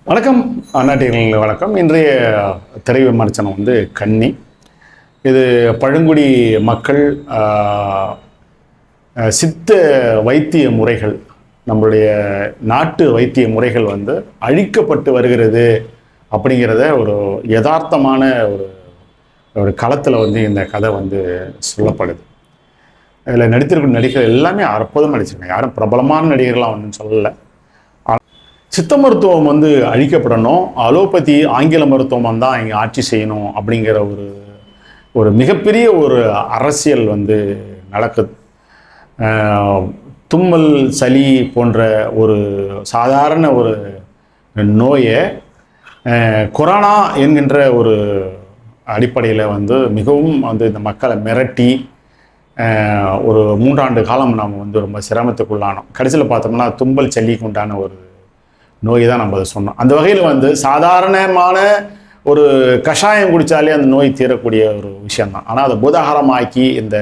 வணக்கம் அண்ணாட்டிகள் வணக்கம். இன்றைய திரை விமர்சனம் கன்னி. இது பழங்குடி மக்கள் சித்த வைத்திய முறைகள், நம்மளுடைய நாட்டு வைத்திய முறைகள் அழிக்கப்பட்டு வருகிறது அப்படிங்கிறத ஒரு யதார்த்தமான ஒரு களத்தில் இந்த கதை சொல்லப்படுது. இதில் நடித்திருக்கும் நடிகர்கள் எல்லாமே அற்புதமாக நடிச்சிருக்காங்க. யாரும் பிரபலமான நடிகர்கள்லாம் சொல்லலை. சித்த மருத்துவம் அழிக்கப்படணும், அலோபதி ஆங்கில மருத்துவம் தான் இங்கே ஆட்சி செய்யணும் அப்படிங்கிற ஒரு மிகப்பெரிய ஒரு அரசியல் நடக்குது. தும்மல் சளி போன்ற ஒரு சாதாரண ஒரு நோயை கொரோனா என்கின்ற ஒரு அடிப்படையில் மிகவும் இந்த மக்களை மிரட்டி ஒரு 3 ஆண்டு காலம் நாம் ரொம்ப சிரமத்துக்குள்ளானோம். கடைசியில் பார்த்தோம்னா தும்பல் சளிக்கு உண்டான ஒரு நோய் தான் நம்ம அதை சொன்னோம். அந்த வகையில் சாதாரணமான ஒரு கஷாயம் குடித்தாலே அந்த நோய் தீரக்கூடிய ஒரு விஷயந்தான். ஆனால் அதை பூதாகாரமாக்கி இந்த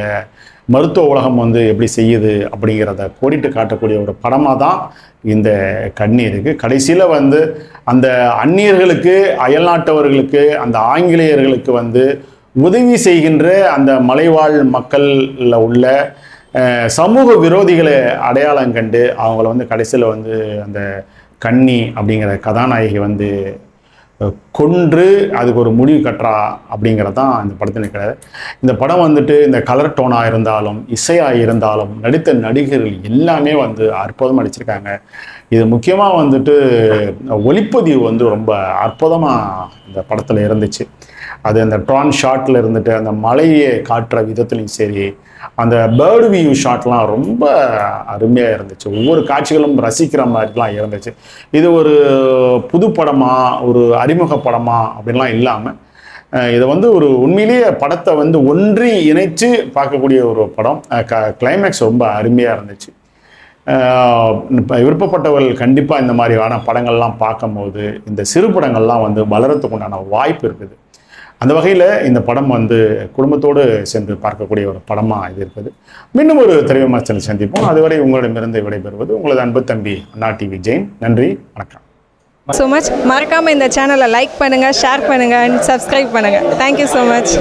மருத்துவ உலகம் எப்படி செய்யுது அப்படிங்கிறத கோடிட்டு காட்டக்கூடிய ஒரு படமாக தான் இந்த கன்னி இருக்குது. கடைசியில் அந்த அந்நியர்களுக்கு, அயல்நாட்டவர்களுக்கு, அந்த ஆங்கிலேயர்களுக்கு உதவி செய்கின்ற அந்த மலைவாழ் மக்களில் உள்ள சமூக விரோதிகளை அடையாளம் கண்டு அவங்கள கடைசியில் அந்த கன்னி அப்படிங்கிற கதாநாயகி கொன்று அதுக்கு ஒரு முடிவு கட்டுறா அப்படிங்கிறது தான் இந்த படத்தில் கிடையாது. இந்த படம் இந்த கலர் டோனாக இருந்தாலும், இசையாக இருந்தாலும், நடித்த நடிகர்கள் எல்லாமே அற்புதமாக நடிச்சிருக்காங்க. இது முக்கியமாக ஒளிப்பதிவு ரொம்ப அற்புதமாக இந்த படத்தில் இருந்துச்சு. அது அந்த ட்ரான் ஷாட்டில் அந்த மலையை காட்டுற விதத்துலையும் சரி, அந்த பேர்டு வியூ ஷாட்லாம் ரொம்ப அருமையாக இருந்துச்சு. ஒவ்வொரு காட்சிகளும் ரசிக்கிற மாதிரிலாம் இருந்துச்சு. இது ஒரு புது படமாக, ஒரு அறிமுக படமாக அப்படின்லாம் இல்லாமல் இதை ஒரு உண்மையிலேயே படத்தை ஒன்றி இணைச்சு பார்க்கக்கூடிய ஒரு படம். கிளைமேக்ஸ் ரொம்ப அருமையாக இருந்துச்சு. விருப்பப்பட்டவர்கள் கண்டிப்பாக இந்த மாதிரியான படங்கள்லாம் பார்க்கும்போது இந்த சிறு படங்கள்லாம் வளரத்துக்கு உண்டான வாய்ப்பு இருக்குது. அந்த வகையில் இந்த படம் குடும்பத்தோடு சென்று பார்க்கக்கூடிய ஒரு படமாக இது இருக்குது. மீண்டும் ஒரு திரை விமர்சனம் சந்திப்போம். அதுவரை உங்களிடமிருந்து விடைபெறுவது உங்களது அன்பு தம்பி அண்ணா டிவி ஜெயின். நன்றி, வணக்கம். So much. மறக்காமல் இந்த சேனலை லைக் பண்ணுங்கள், ஷேர் பண்ணுங்கள் அண்ட் சப்ஸ்கிரைப் பண்ணுங்கள். Thank you so much.